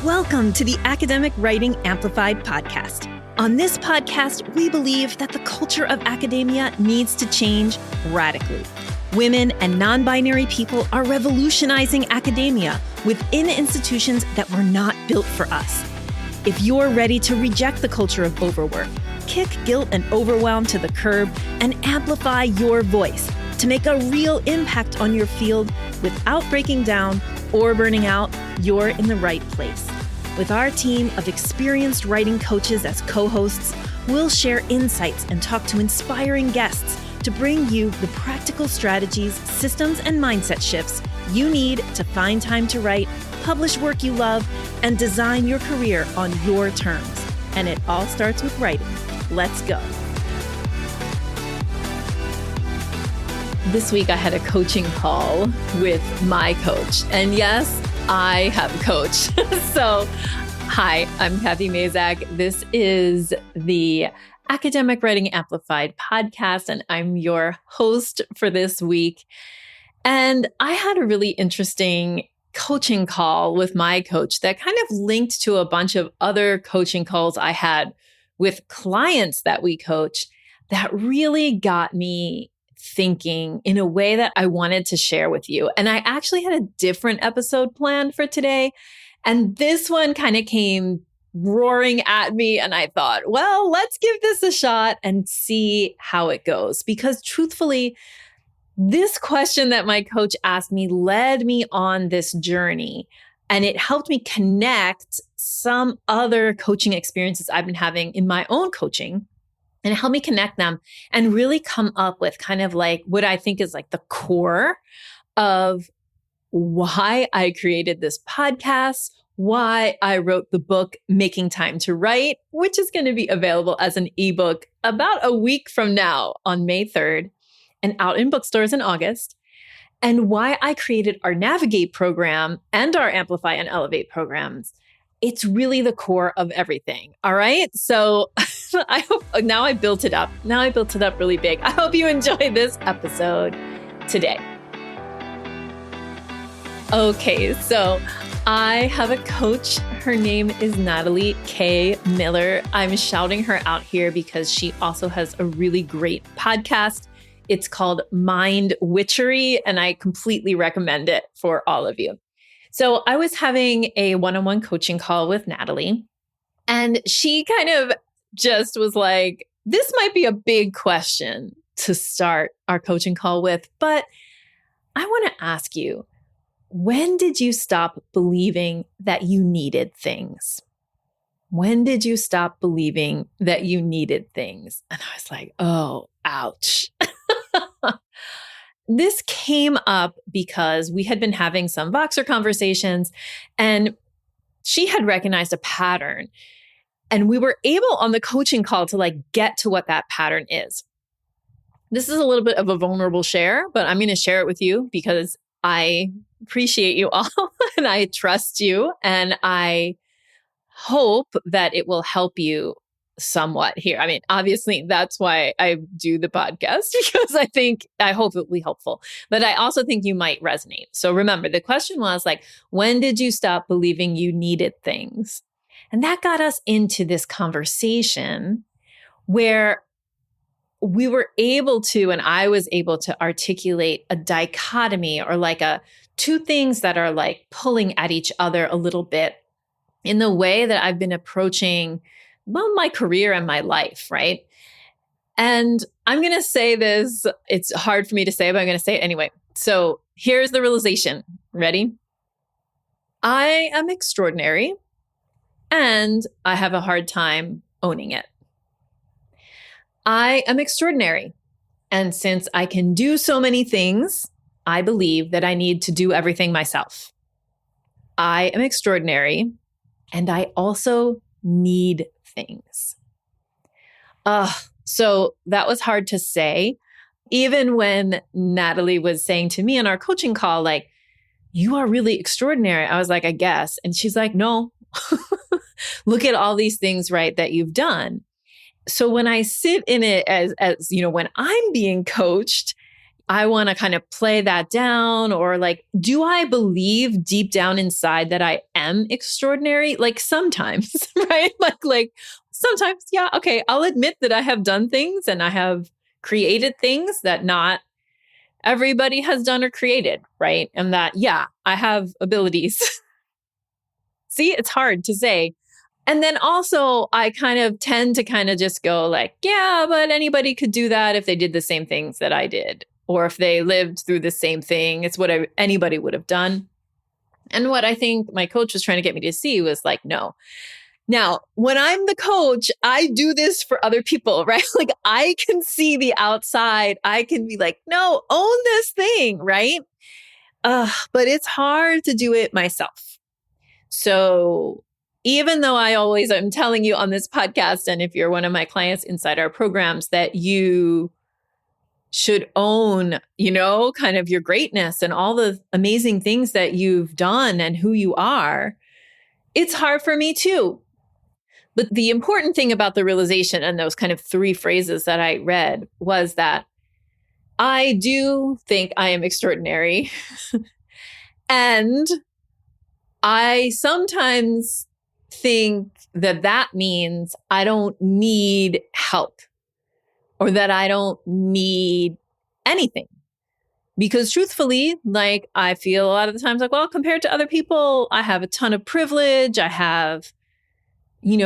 Welcome to the Academic Writing Amplified podcast. On this podcast, we believe that the culture of academia needs to change radically. Women and non-binary people are revolutionizing academia within institutions that were not built for us. If you're ready to reject the culture of overwork, kick guilt and overwhelm to the curb, and amplify your voice to make a real impact on your field without breaking down or burning out, you're in the right place. With our team of experienced writing coaches as co-hosts, we'll share insights and talk to inspiring guests to bring you the practical strategies, systems, and mindset shifts you need to find time to write, publish work you love, and design your career on your terms. And it all starts with writing. Let's go. This week I had a coaching call with my coach. And yes, I have a coach. So, hi, I'm Kathy Mazak. This is the Academic Writing Amplified podcast, and I'm your host for this week. And I had a really interesting coaching call with my coach that kind of linked to a bunch of other coaching calls I had with clients that we coach that really got me thinking in a way that I wanted to share with you. And I actually had a different episode planned for today. And this one kind of came roaring at me. And I thought, well, let's give this a shot and see how it goes. Because truthfully, this question that my coach asked me led me on this journey. And it helped me connect some other coaching experiences I've been having in my own coaching. And it helped me connect them and really come up with kind of like what I think is like the core of why I created this podcast, why I wrote the book, Making Time to Write, which is going to be available as an ebook about a week from now on May 3rd and out in bookstores in August, and why I created our Navigate program and our Amplify and Elevate programs. It's really the core of everything. All right. So I hope now I built it up. Now I built it up really big. I hope you enjoy this episode today. Okay. So I have a coach. Her name is Natalie K. Miller. I'm shouting her out here because she also has a really great podcast. It's called Mind Witchery, and I completely recommend it for all of you. So I was having a one-on-one coaching call with Natalie, and she kind of just was like, this might be a big question to start our coaching call with, but I want to ask you, when did you stop believing that you needed things? When did you stop believing that you needed things? And I was like, oh, ouch. This came up because we had been having some Voxer conversations, and she had recognized a pattern. And we were able on the coaching call to like get to what that pattern is. This is a little bit of a vulnerable share, but I'm going to share it with you because I appreciate you all and I trust you. And I hope that it will help you somewhat here. I mean, obviously, that's why I do the podcast, because I hope it will be helpful. But I also think you might resonate. So remember, the question was like, when did you stop believing you needed things? And that got us into this conversation where we were able to, and I was able to articulate a dichotomy or like two things that are like pulling at each other a little bit in the way that I've been approaching my career and my life, right? And I'm going to say this, it's hard for me to say, but I'm going to say it anyway. So here's the realization. Ready? I am extraordinary and I have a hard time owning it. I am extraordinary. And since I can do so many things, I believe that I need to do everything myself. I am extraordinary and I also need things. So that was hard to say. Even when Natalie was saying to me in our coaching call, like, you are really extraordinary. I was like, I guess. And she's like, no, look at all these things, right, that you've done. So when I sit in it as when I'm being coached, I want to kind of play that down, or like, do I believe deep down inside that I am extraordinary? Like sometimes, right? Like sometimes, yeah, okay, I'll admit that I have done things and I have created things that not everybody has done or created, right? And that, yeah, I have abilities. See, it's hard to say. And then also, I kind of tend to kind of just go like, yeah, but anybody could do that if they did the same things that I did, or if they lived through the same thing. It's what anybody would have done. And what I think my coach was trying to get me to see was like, no. Now, when I'm the coach, I do this for other people, right? Like I can see the outside. I can be like, no, own this thing, right? But it's hard to do it myself. So even though I'm telling you on this podcast, and if you're one of my clients inside our programs, that you should own, kind of your greatness and all the amazing things that you've done and who you are, it's hard for me too. But the important thing about the realization and those kind of 3 phrases that I read was that I do think I am extraordinary. And I sometimes think that means I don't need help, or that I don't need anything. Because truthfully, like I feel a lot of the times like, well, compared to other people, I have a ton of privilege. I have,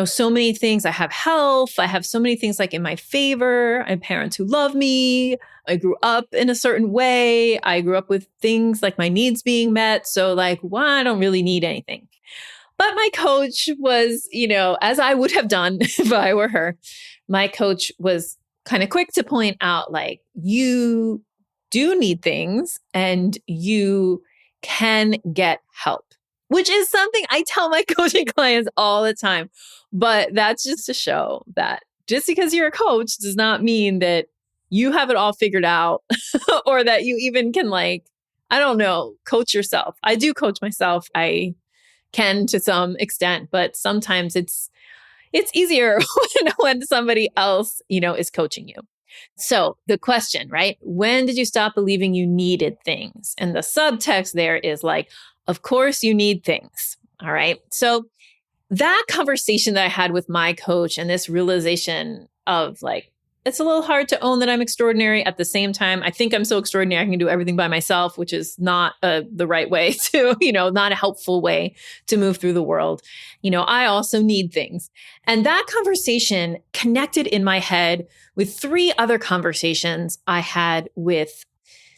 so many things. I have health. I have so many things like in my favor. I have parents who love me. I grew up in a certain way. I grew up with things like my needs being met. So like, well, I don't really need anything. But my coach was, as I would have done if I were her, my coach was kind of quick to point out, like, you do need things and you can get help, which is something I tell my coaching clients all the time. But that's just to show that just because you're a coach does not mean that you have it all figured out or that you even can, like, I don't know, coach yourself. I do coach myself. I can to some extent, but sometimes it's easier when somebody else, is coaching you. So the question, right? When did you stop believing you needed things? And the subtext there is like, of course you need things. All right. So that conversation that I had with my coach and this realization of like, it's a little hard to own that I'm extraordinary. At the same time, I think I'm so extraordinary, I can do everything by myself, which is not the right way to, not a helpful way to move through the world. I also need things. And that conversation connected in my head with 3 other conversations I had with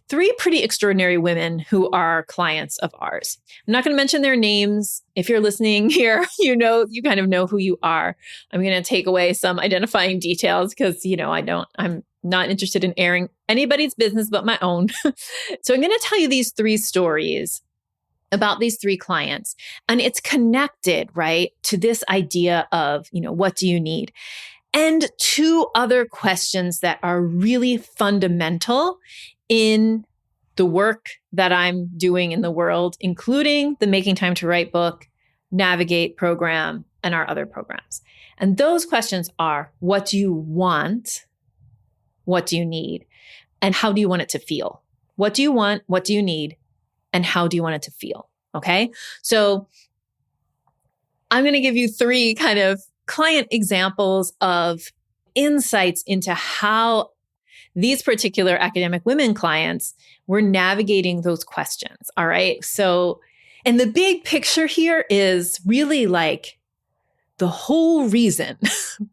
3 pretty extraordinary women who are clients of ours. I'm not going to mention their names. If you're listening here, you kind of know who you are. I'm going to take away some identifying details because, I'm not interested in airing anybody's business but my own. So I'm going to tell you these 3 stories about these 3 clients. And it's connected, right, to this idea of, what do you need? And 2 other questions that are really fundamental in the work that I'm doing in the world, including the Making Time to Write book, Navigate program, and our other programs. And those questions are, what do you want? What do you need? And how do you want it to feel? What do you want? What do you need? And how do you want it to feel? Okay. So I'm going to give you 3 kind of client examples of insights into how these particular academic women clients were navigating those questions. All right. So, and the big picture here is really like the whole reason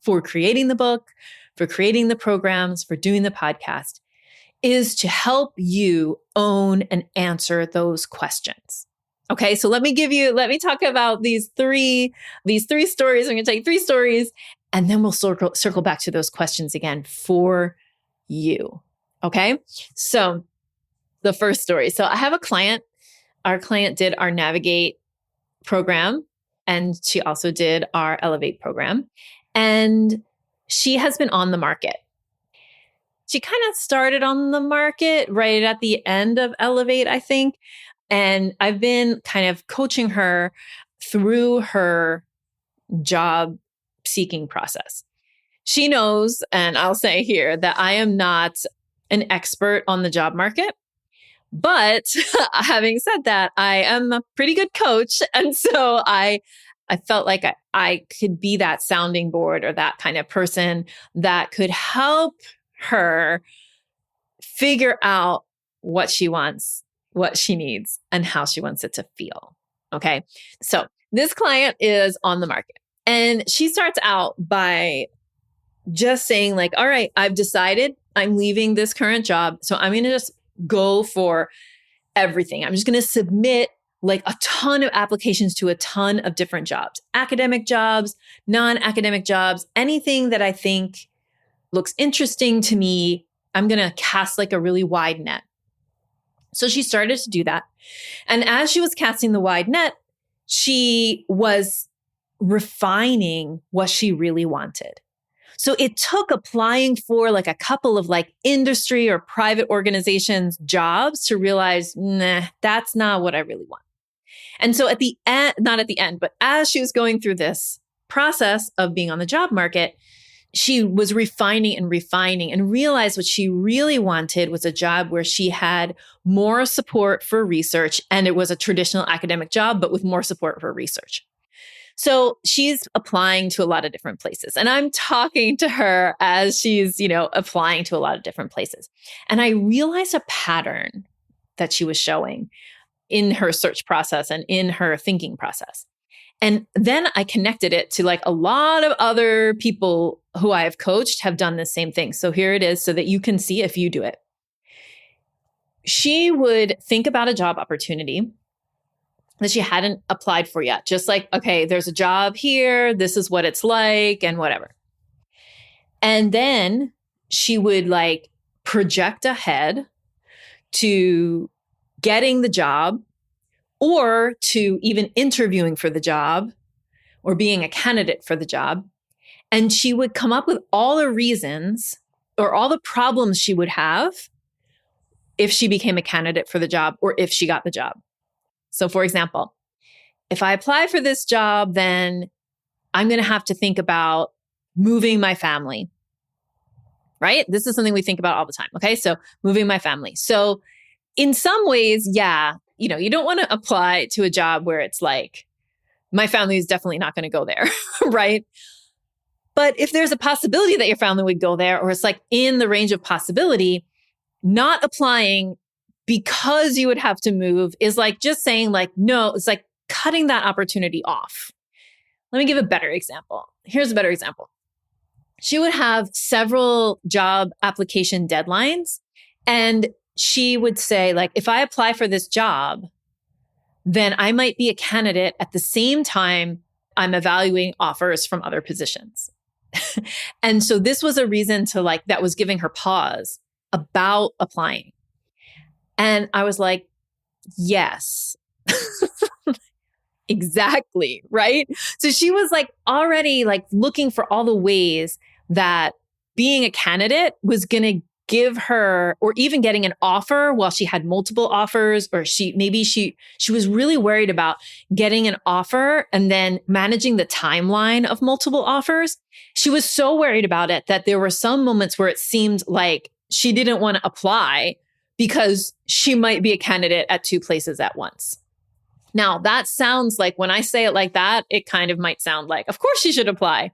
for creating the book, for creating the programs, for doing the podcast is to help you own and answer those questions. Okay. So let me talk about these three stories. I'm going to tell you 3 stories and then we'll circle back to those questions again for you. Okay. So the first story. So I have a client. Our client did our Navigate program and she also did our Elevate program. And she has been on the market. She kind of started on the market right at the end of Elevate, I think. And I've been kind of coaching her through her job seeking process. She knows, and I'll say here, that I am not an expert on the job market. But having said that, I am a pretty good coach. And so I felt like I could be that sounding board or that kind of person that could help her figure out what she wants, what she needs, and how she wants it to feel. Okay. So this client is on the market and she starts out by just saying like, all right, I've decided I'm leaving this current job. So I'm going to just go for everything. I'm just going to submit like a ton of applications to a ton of different jobs, academic jobs, non-academic jobs, anything that I think looks interesting to me. I'm going to cast like a really wide net. So she started to do that. And as she was casting the wide net, she was refining what she really wanted. So it took applying for like a couple of like industry or private organizations jobs to realize, nah, that's not what I really want. And so at the end, not at the end, but as she was going through this process of being on the job market, she was refining and realized what she really wanted was a job where she had more support for research. And it was a traditional academic job, but with more support for research. So she's applying to a lot of different places. And I'm talking to her as she's, applying to a lot of different places. And I realized a pattern that she was showing in her search process and in her thinking process. And then I connected it to like a lot of other people who I have coached have done the same thing. So here it is so that you can see if you do it. She would think about a job opportunity that she hadn't applied for yet. Just like, okay, there's a job here. This is what it's like and whatever. And then she would like project ahead to getting the job or to even interviewing for the job or being a candidate for the job. And she would come up with all the reasons or all the problems she would have if she became a candidate for the job or if she got the job. So for example, if I apply for this job, then I'm going to have to think about moving my family, right? This is something we think about all the time. Okay. So moving my family. So in some ways, yeah, you don't want to apply to a job where it's like, my family is definitely not going to go there, right? But if there's a possibility that your family would go there, or it's like in the range of possibility, not applying because you would have to move is like just saying like, no, it's like cutting that opportunity off. Let me give a better example. Here's a better example. She would have several job application deadlines, and she would say like, if I apply for this job, then I might be a candidate at the same time I'm evaluating offers from other positions. And so this was a reason to like, that was giving her pause about applying. And I was like, yes, exactly. Right. So she was like already like looking for all the ways that being a candidate was going to give her, or even getting an offer while she had multiple offers, or she was really worried about getting an offer and then managing the timeline of multiple offers. She was so worried about it that there were some moments where it seemed like she didn't want to apply because she might be a candidate at two places at once. Now, that sounds like, when I say it like that, it kind of might sound like, of course she should apply.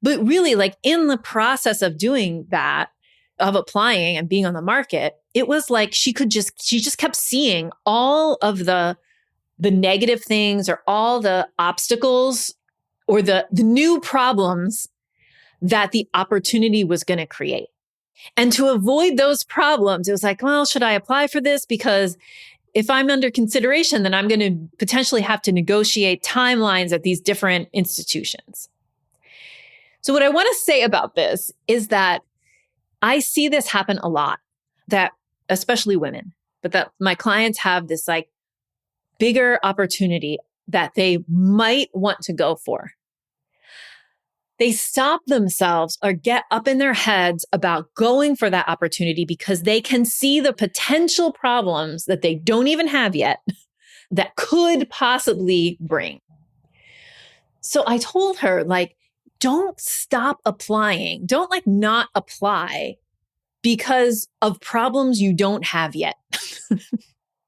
But really, like in the process of doing that, of applying and being on the market, it was like she just kept seeing all of the negative things or all the obstacles or the new problems that the opportunity was going to create. And to avoid those problems, it was like, well, should I apply for this? Because if I'm under consideration, then I'm going to potentially have to negotiate timelines at these different institutions. So what I want to say about this is that I see this happen a lot, that especially women, but that my clients have this like bigger opportunity that they might want to go for. They stop themselves or get up in their heads about going for that opportunity because they can see the potential problems that they don't even have yet that could possibly bring. So I told her, like, don't stop applying. Don't like not apply because of problems you don't have yet.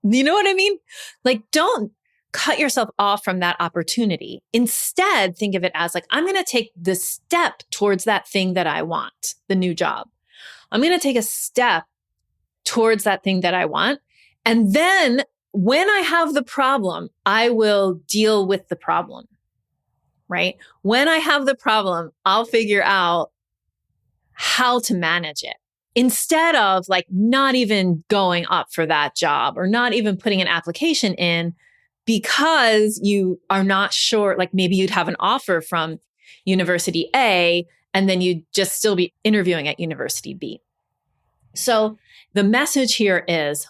You know what I mean? Like, don't cut yourself off from that opportunity. Instead, think of it as like, I'm going to take the step towards that thing that I want, the new job. I'm going to take a step towards that thing that I want. And then when I have the problem, I will deal with the problem, right? When I have the problem, I'll figure out how to manage it. Instead of like not even going up for that job or not even putting an application in because you are not sure, like maybe you'd have an offer from University A and then you'd just still be interviewing at University B. So the message here is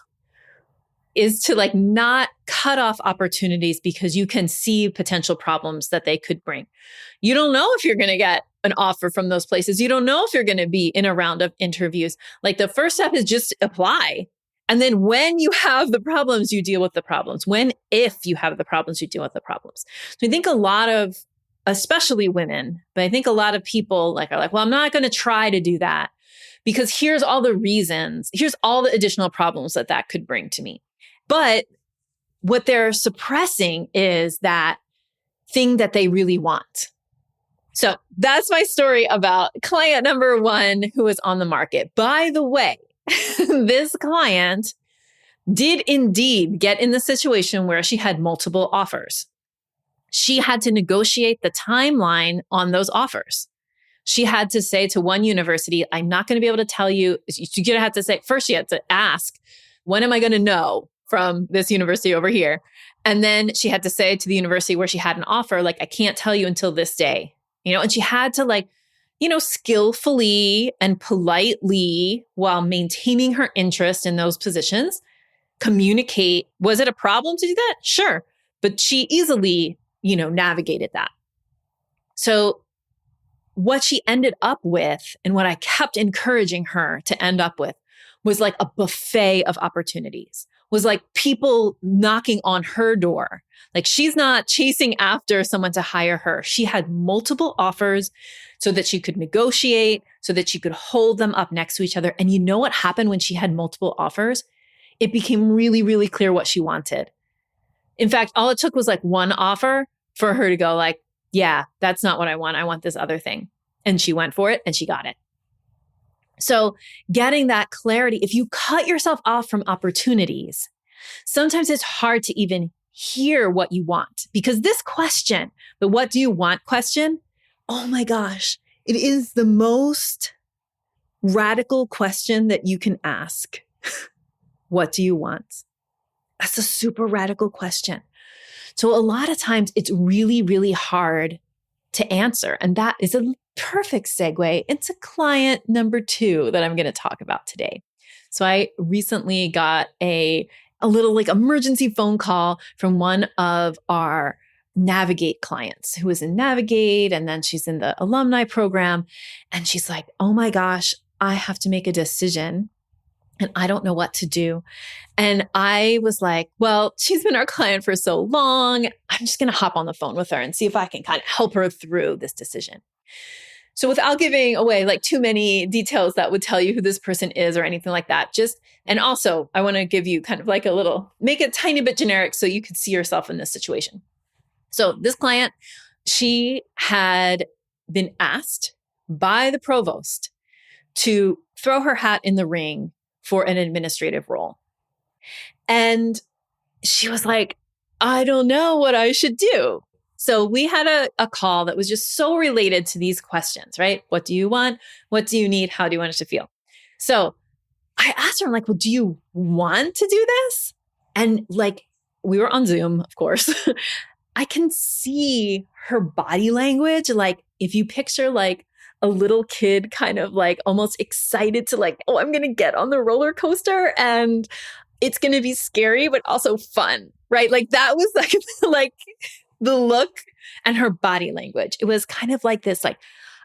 to like not cut off opportunities because you can see potential problems that they could bring. You don't know if you're going to get an offer from those places. You don't know if you're going to be in a round of interviews. Like the first step is just apply. And then when you have the problems, you deal with the problems. If you have the problems, you deal with the problems. So I think a lot of, especially women, but I think a lot of people are like, well, I'm not going to try to do that because here's all the reasons. Here's all the additional problems that could bring to me. But what they're suppressing is that thing that they really want. So that's my story about client number 1 who is on the market. By the way, this client did indeed get in the situation where she had multiple offers. She had to negotiate the timeline on those offers. She had to say to one university, I'm not going to be able to tell you. You're going to have to say, first she had to ask, when am I going to know from this university over here? And then she had to say to the university where she had an offer, like, I can't tell you until this day. And she had to skillfully and politely, while maintaining her interest in those positions, communicate. Was it a problem to do that? Sure. But she easily, navigated that. So what she ended up with and what I kept encouraging her to end up with was like a buffet of opportunities, was like people knocking on her door. Like she's not chasing after someone to hire her. She had multiple offers so that she could negotiate, so that she could hold them up next to each other. And you know what happened when she had multiple offers? It became really, really clear what she wanted. In fact, all it took was like one offer for her to go like, yeah, that's not what I want. I want this other thing. And she went for it and she got it. So getting that clarity, if you cut yourself off from opportunities, sometimes it's hard to even hear what you want, because this question, the what do you want question, oh my gosh, it is the most radical question that you can ask. What do you want? That's a super radical question. So a lot of times it's really, really hard to answer. And that is a perfect segue into client number 2 that I'm going to talk about today. So I recently got a little like emergency phone call from one of our Navigate clients who is in Navigate, and then she's in the alumni program. And she's like, oh my gosh, I have to make a decision and I don't know what to do. And I was like, well, she's been our client for so long. I'm just going to hop on the phone with her and see if I can kind of help her through this decision. So without giving away like too many details that would tell you who this person is or anything like that, and also I want to give you kind of like make it a tiny bit generic so you could see yourself in this situation. So this client, she had been asked by the provost to throw her hat in the ring for an administrative role. And she was like, I don't know what I should do. So we had a call that was just so related to these questions, right? What do you want? What do you need? How do you want it to feel? So I asked her, I'm like, well, do you want to do this? And like, we were on Zoom, of course. I can see her body language. Like if you picture like a little kid kind of like almost excited to like, oh, I'm going to get on the roller coaster and it's going to be scary, but also fun, right? Like that was like the look and her body language. It was kind of like this, like,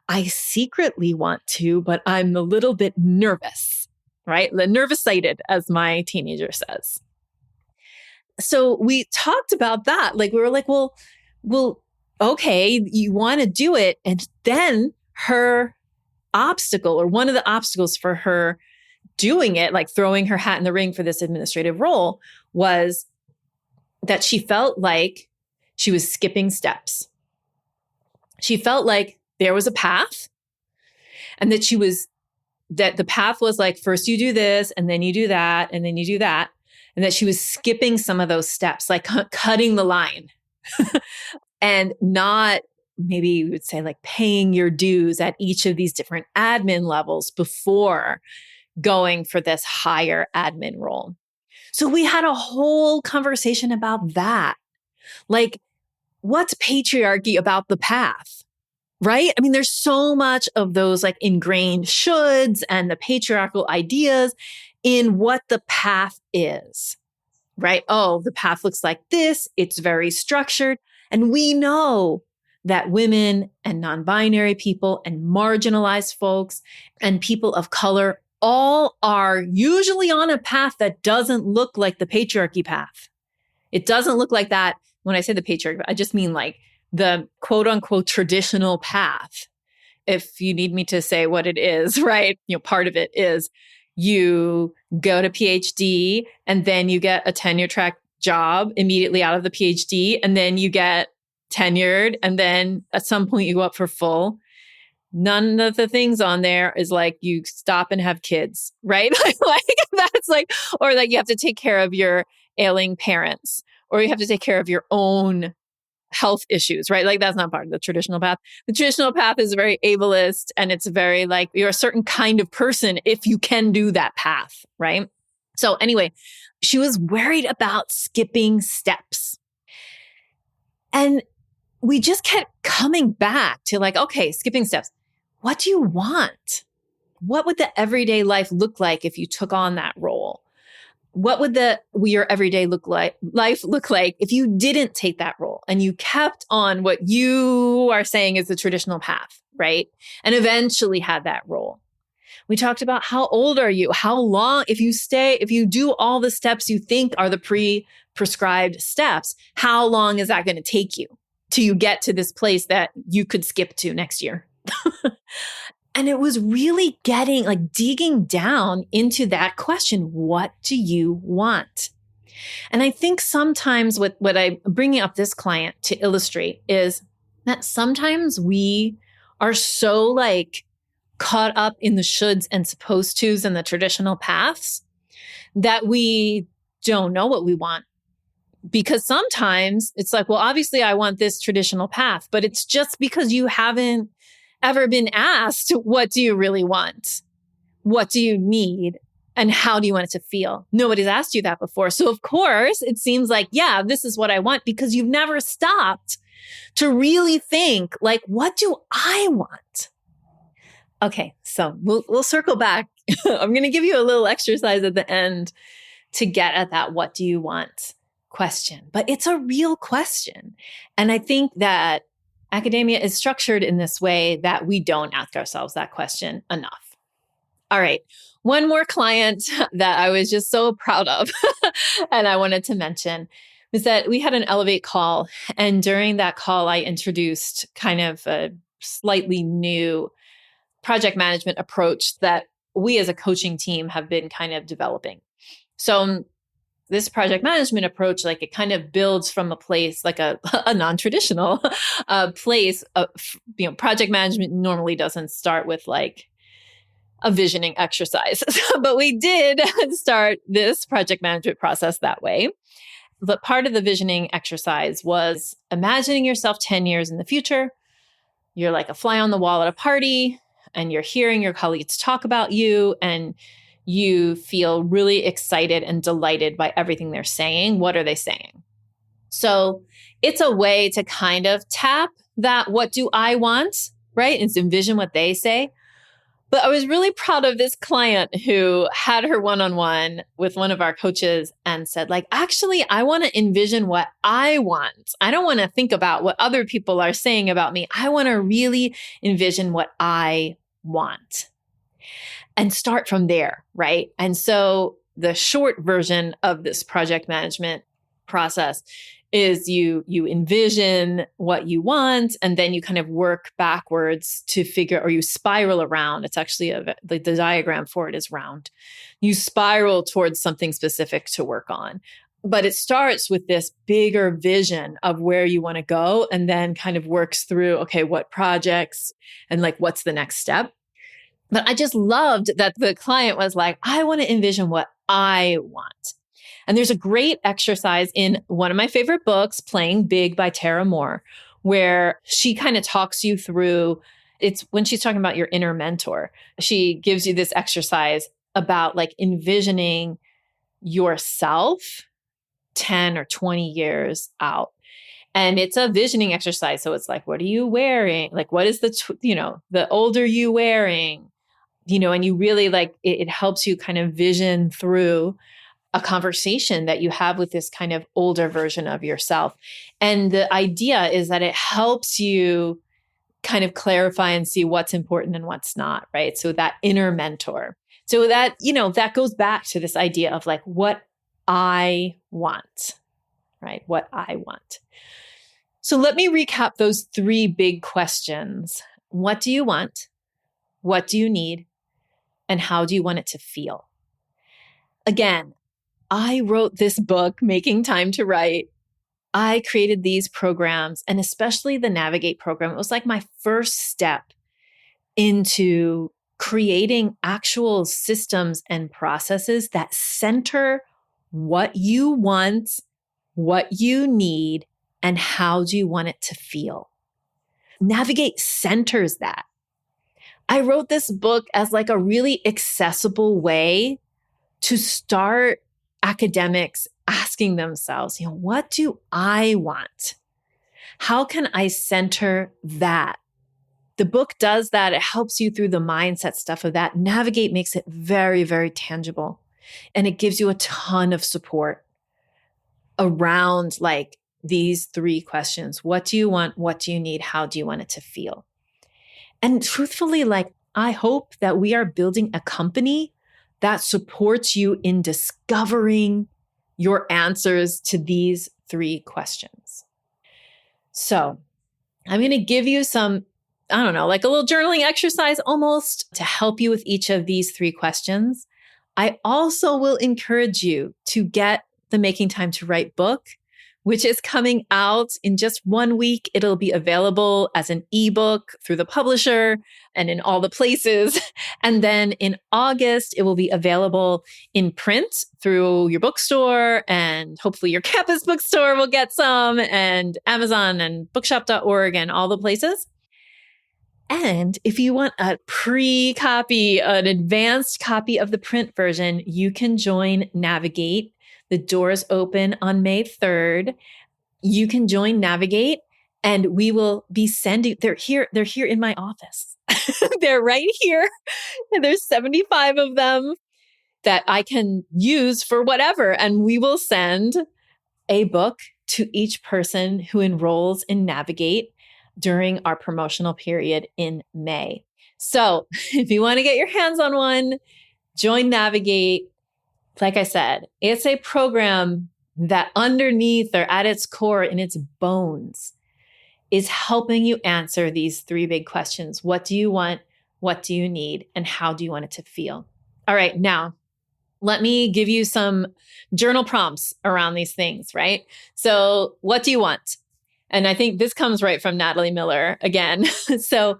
I secretly want to, but I'm a little bit nervous, right? The nervous-sighted, as my teenager says. So we talked about that. Like, we were like, well, okay, you want to do it. And then her obstacle, or one of the obstacles for her, is that she has multiple offers. doing it, like throwing her hat in the ring for this administrative role, was that she felt like she was skipping steps. She felt like there was a path, and that the path was like, first you do this, and then you do that, and then you do that. And that she was skipping some of those steps, like cutting the line and not, maybe you would say, like paying your dues at each of these different admin levels before going for this higher admin role. So we had a whole conversation about that. Like, what's patriarchy about the path? Right? I mean, there's so much of those like ingrained shoulds and the patriarchal ideas in what the path is, right? Oh, the path looks like this. It's very structured. And we know that women and non-binary people and marginalized folks and people of color all are usually on a path that doesn't look like the patriarchy path. It doesn't look like that. When I say the patriarchy, I just mean like the quote unquote traditional path. If you need me to say what it is, right? Part of it is you go to PhD and then you get a tenure track job immediately out of the PhD, and then you get tenured, and then at some point you go up for full. None of the things on there is like you stop and have kids, right? Like that's like, or like you have to take care of your ailing parents, or you have to take care of your own health issues, right? Like that's not part of the traditional path. The traditional path is very ableist, and it's very like you're a certain kind of person if you can do that path, right? So anyway, she was worried about skipping steps. And we just kept coming back to like, okay, skipping steps. What do you want? What would the everyday life look like if you took on that role? What would your everyday life look like if you didn't take that role and you kept on what you are saying is the traditional path, right? And eventually had that role. We talked about how old are you? How long, if you do all the steps you think are the prescribed steps, how long is that going to take you till you get to this place that you could skip to next year? And it was really digging down into that question. What do you want? And I think sometimes what I'm bringing up this client to illustrate is that sometimes we are so like caught up in the shoulds and supposed tos and the traditional paths that we don't know what we want. Because sometimes it's like, well, obviously I want this traditional path, but it's just because you haven't ever been asked, what do you really want? What do you need? And how do you want it to feel? Nobody's asked you that before. So of course, it seems like, yeah, this is what I want, because you've never stopped to really think like, what do I want? Okay, so we'll circle back. I'm going to give you a little exercise at the end to get at that what do you want question. But it's a real question. And I think that academia is structured in this way that we don't ask ourselves that question enough. All right. One more client that I was just so proud of and I wanted to mention was that we had an Elevate call. And during that call, I introduced kind of a slightly new project management approach that we as a coaching team have been kind of developing. So this project management approach, like it kind of builds from a place like a non-traditional place. Project management normally doesn't start with like a visioning exercise, but we did start this project management process that way. But part of the visioning exercise was imagining yourself 10 years in the future. You're like a fly on the wall at a party, and you're hearing your colleagues talk about you, and you feel really excited and delighted by everything they're saying. What are they saying? So it's a way to kind of tap that, what do I want, right? And envision what they say. But I was really proud of this client who had her one-on-one with one of our coaches and said, like, actually, I want to envision what I want. I don't want to think about what other people are saying about me. I want to really envision what I want. And start from there, right? And so the short version of this project management process is you envision what you want, and then you kind of work backwards to figure, or you spiral around. It's actually the diagram for it is round. You spiral towards something specific to work on. But it starts with this bigger vision of where you want to go, and then kind of works through, okay, what projects and like, what's the next step? But I just loved that the client was like, I want to envision what I want. And there's a great exercise in one of my favorite books, Playing Big by Tara Moore, where she kind of talks you through, it's when she's talking about your inner mentor. She gives you this exercise about like envisioning yourself 10 or 20 years out. And it's a visioning exercise. So it's like, what are you wearing? Like, what is the older you wearing? And you really like, it helps you kind of vision through a conversation that you have with this kind of older version of yourself. And the idea is that it helps you kind of clarify and see what's important and what's not, right? So that inner mentor. So that, that goes back to this idea of like what I want, right? What I want. So let me recap those 3 big questions. What do you want? What do you need? And how do you want it to feel? Again, I wrote this book, Making Time to Write. I created these programs, and especially the Navigate program. It was like my first step into creating actual systems and processes that center what you want, what you need, and how do you want it to feel. Navigate centers that. I wrote this book as like a really accessible way to start academics asking themselves, what do I want? How can I center that? The book does that. It helps you through the mindset stuff of that. Navigate makes it very, very tangible. And it gives you a ton of support around like these 3 questions. What do you want? What do you need? How do you want it to feel? And truthfully, like, I hope that we are building a company that supports you in discovering your answers to these 3 questions. So I'm going to give you some, I don't know, like a little journaling exercise almost to help you with each of these 3 questions. I also will encourage you to get the Making Time to Write book, which is coming out in just 1 week. It'll be available as an ebook through the publisher and in all the places. And then in August, it will be available in print through your bookstore, and hopefully your campus bookstore will get some, and Amazon and bookshop.org and all the places. And if you want a pre-copy, an advanced copy of the print version, you can join Navigate. The doors open on May 3rd. You can join Navigate, and we will be sending, they're here in my office. They're right here. And there's 75 of them that I can use for whatever. And we will send a book to each person who enrolls in Navigate during our promotional period in May. So if you want to get your hands on one, join Navigate. Like I said, it's a program that underneath or at its core, in its bones, is helping you answer these 3 big questions. What do you want? What do you need? And how do you want it to feel? All right, now let me give you some journal prompts around these things, right? So what do you want? And I think this comes right from Natalie Miller again. So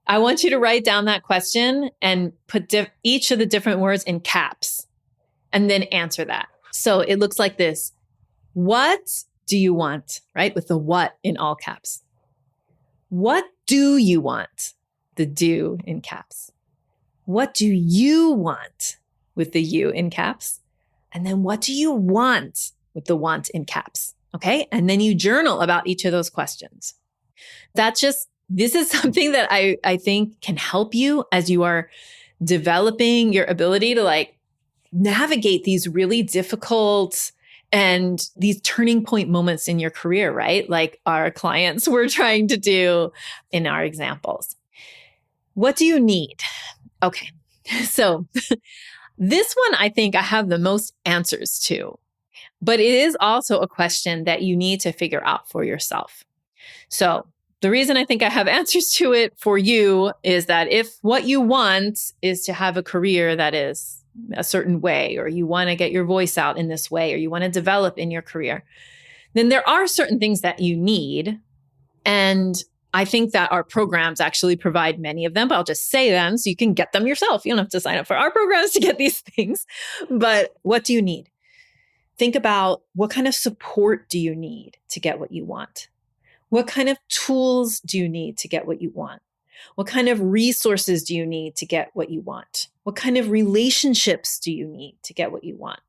I want you to write down that question and put each of the different words in caps, and then answer that. So it looks like this. What do you want? Right? With the what in all caps. What do you want? The do in caps. What do you want? With the you in caps. And then what do you want? With the want in caps. Okay. And then you journal about each of those questions. This is something that I think can help you as you are developing your ability to like navigate these really difficult and these turning point moments in your career, right? Like our clients were trying to do in our examples. What do you need? Okay. So this one, I think I have the most answers to. But it is also a question that you need to figure out for yourself. So the reason I think I have answers to it for you is that if what you want is to have a career that is a certain way, or you want to get your voice out in this way, or you want to develop in your career, then there are certain things that you need. And I think that our programs actually provide many of them, but I'll just say them so you can get them yourself. You don't have to sign up for our programs to get these things. But what do you need? Think about what kind of support do you need to get what you want? What kind of tools do you need to get what you want? What kind of resources do you need to get what you want? What kind of relationships do you need to get what you want?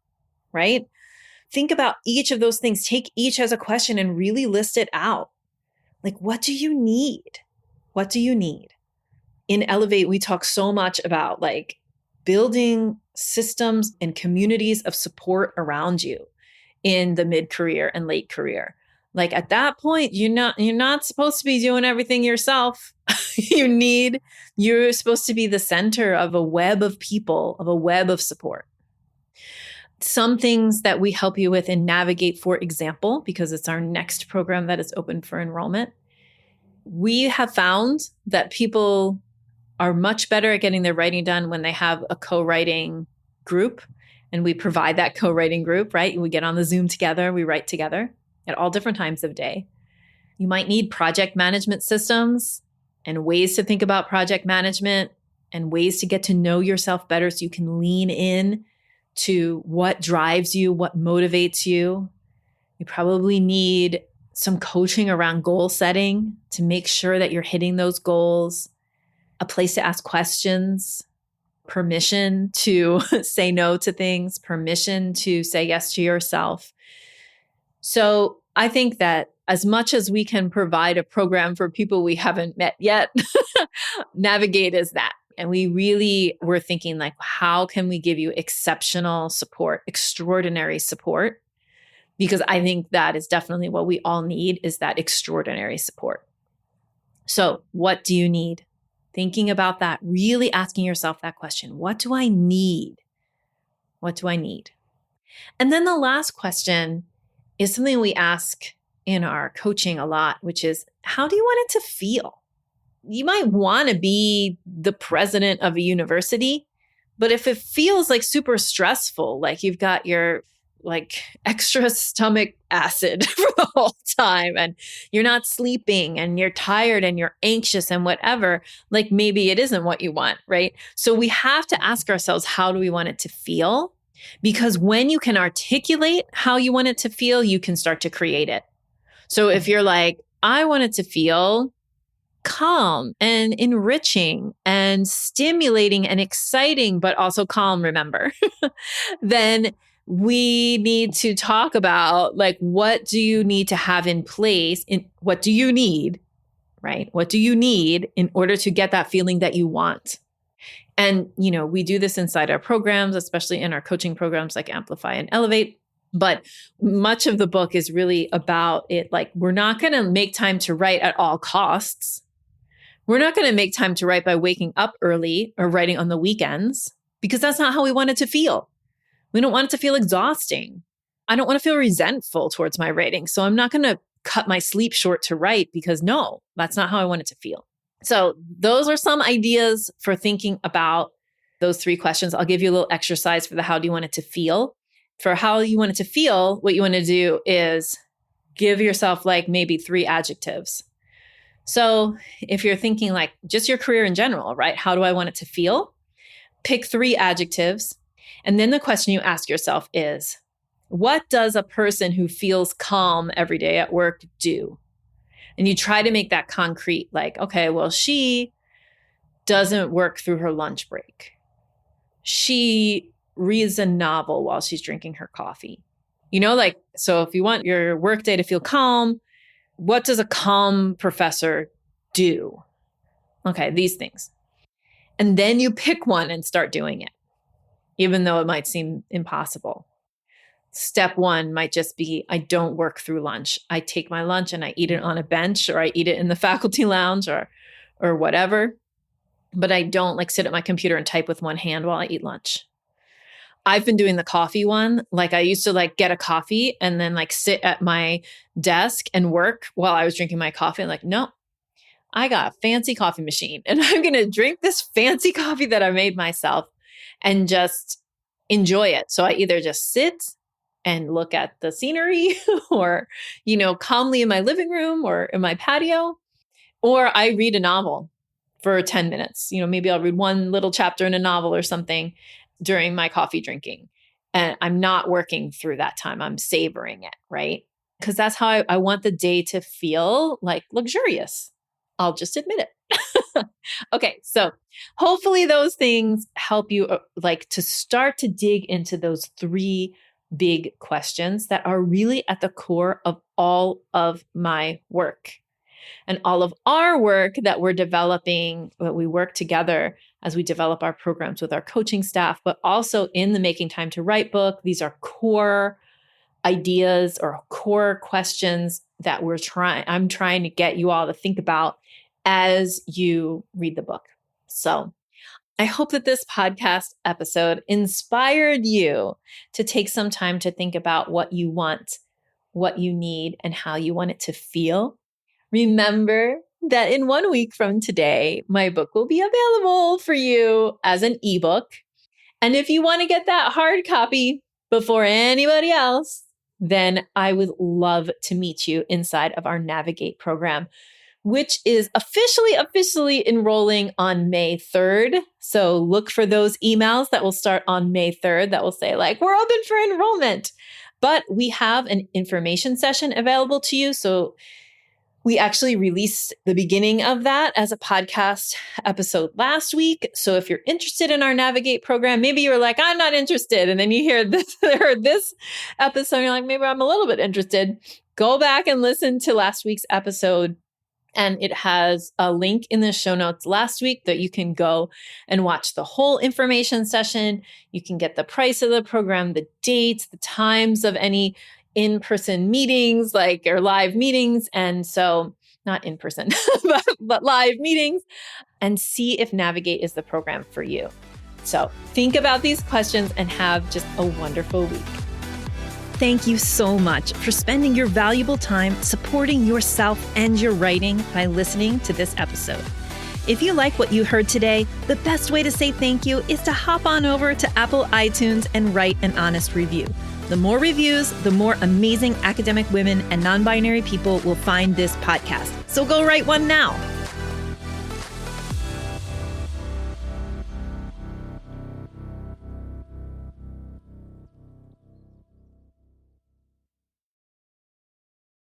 Right? Think about each of those things. Take each as a question and really list it out. Like, what do you need? What do you need? In Elevate, we talk so much about like building systems and communities of support around you in the mid-career and late career. Like at that point, you're not supposed to be doing everything yourself. You're supposed to be the center of a web of people, of a web of support. Some things that we help you with in Navigate, for example, because it's our next program that is open for enrollment, we have found that people are much better at getting their writing done when they have a co-writing group. And we provide that co-writing group, right? We get on the Zoom together, we write together at all different times of day. You might need project management systems and ways to think about project management and ways to get to know yourself better so you can lean in to what drives you, what motivates you. You probably need some coaching around goal setting to make sure that you're hitting those goals, a place to ask questions, permission to say no to things, permission to say yes to yourself. So I think that as much as we can provide a program for people we haven't met yet, Navigate is that. And we really were thinking like, how can we give you exceptional support, extraordinary support? Because I think that is definitely what we all need, is that extraordinary support. So what do you need? Thinking about that, really asking yourself that question. What do I need? What do I need? And then the last question is something we ask in our coaching a lot, which is, how do you want it to feel? You might want to be the president of a university, but if it feels like super stressful, like you've got your like extra stomach acid for the whole time and you're not sleeping and you're tired and you're anxious and whatever, like maybe it isn't what you want, right? So we have to ask ourselves, how do we want it to feel? Because when you can articulate how you want it to feel, you can start to create it. So if you're like, I want it to feel calm and enriching and stimulating and exciting, but also calm, remember, then we need to talk about like, what do you need to have in place? What do you need, right? What do you need in order to get that feeling that you want? And, you know, we do this inside our programs, especially in our coaching programs like Amplify and Elevate. But much of the book is really about it. Like, we're not going to make time to write at all costs. We're not going to make time to write by waking up early or writing on the weekends, because that's not how we want it to feel. We don't want it to feel exhausting. I don't want to feel resentful towards my writing. So I'm not going to cut my sleep short to write, because no, that's not how I want it to feel. So those are some ideas for thinking about those three questions. I'll give you a little exercise for the how do you want it to feel. For how you want it to feel, what you want to do is give yourself like maybe 3 adjectives. So if you're thinking like just your career in general, right? How do I want it to feel? Pick 3 adjectives. And then the question you ask yourself is, what does a person who feels calm every day at work do? And you try to make that concrete, like, okay, well, she doesn't work through her lunch break. She reads a novel while she's drinking her coffee. You know, like, so if you want your workday to feel calm, what does a calm professor do? Okay, these things. And then you pick one and start doing it, even though it might seem impossible. Step 1 might just be, I don't work through lunch. I take my lunch and I eat it on a bench, or I eat it in the faculty lounge or whatever. But I don't like sit at my computer and type with one hand while I eat lunch. I've been doing the coffee one. Like I used to like get a coffee and then like sit at my desk and work while I was drinking my coffee. And like, no, I got a fancy coffee machine and I'm going to drink this fancy coffee that I made myself and just enjoy it. So I either just sit and look at the scenery or, calmly in my living room or in my patio, or I read a novel for 10 minutes. Maybe I'll read one little chapter in a novel or something during my coffee drinking. And I'm not working through that time. I'm savoring it, right? Because that's how I want the day to feel like luxurious. I'll just admit it. Okay. So hopefully those things help you like to start to dig into those 3 big questions that are really at the core of all of my work. And all of our work that we're developing, that we work together as we develop our programs with our coaching staff, but also in the Making Time to Write book, these are core ideas or core questions that I'm trying to get you all to think about as you read the book. So I hope that this podcast episode inspired you to take some time to think about what you want, what you need, and how you want it to feel. Remember that in 1 week from today, my book will be available for you as an ebook. And if you want to get that hard copy before anybody else, then I would love to meet you inside of our Navigate program, which is officially enrolling on May 3rd. So look for those emails that will start on May 3rd that will say like, we're open for enrollment. But we have an information session available to you. So we actually released the beginning of that as a podcast episode last week. So if you're interested in our Navigate program, maybe you're like, I'm not interested. And then you heard this episode, and you're like, maybe I'm a little bit interested. Go back and listen to last week's episode. And it has a link in the show notes last week that you can go and watch the whole information session. You can get the price of the program, the dates, the times of any in-person meetings, or live meetings. And so not in person, but live meetings, and see if Navigate is the program for you. So think about these questions and have just a wonderful week. Thank you so much for spending your valuable time supporting yourself and your writing by listening to this episode. If you like what you heard today, the best way to say thank you is to hop on over to Apple iTunes and write an honest review. The more reviews, the more amazing academic women and non-binary people will find this podcast. So go write one now.